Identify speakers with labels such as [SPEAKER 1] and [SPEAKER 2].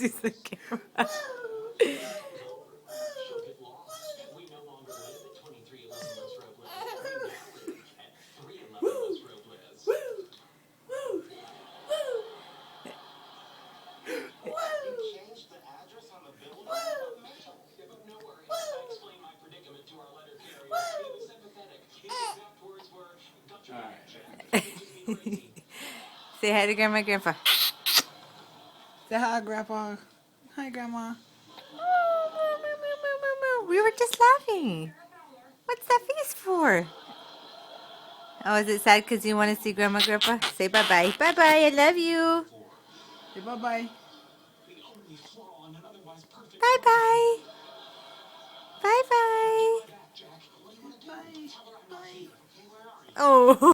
[SPEAKER 1] sees the camera. Say hi to Grandma and Grandpa.
[SPEAKER 2] Say hi, Grandpa. Hi, Grandma.
[SPEAKER 1] We were just laughing. What's that face for? Oh, is it sad because you want to see Grandma, Grandpa? Say bye-bye. Bye-bye. I love you.
[SPEAKER 2] Say bye-bye.
[SPEAKER 1] Bye-bye. Bye-bye.
[SPEAKER 2] Bye. Bye.
[SPEAKER 1] Oh.